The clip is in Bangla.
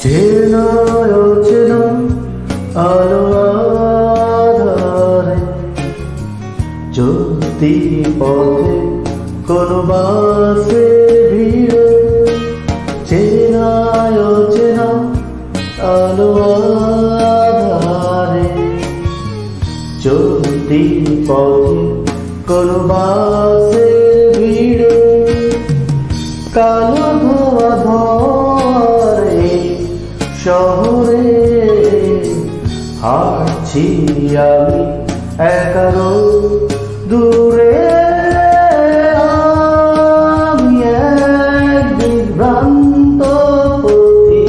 চেনা অচেনা আলো আধারে চলতি পথে কোনো বাসে ভিড়ে চেনা অচেনা আলো আধারে চলতি পথে কোনো বাসে ভিড়ে কালো ধোয়া ধরে শহরে হাঁটছি আমি একারো দূরে আমি এক বিভ্রান্ত পথি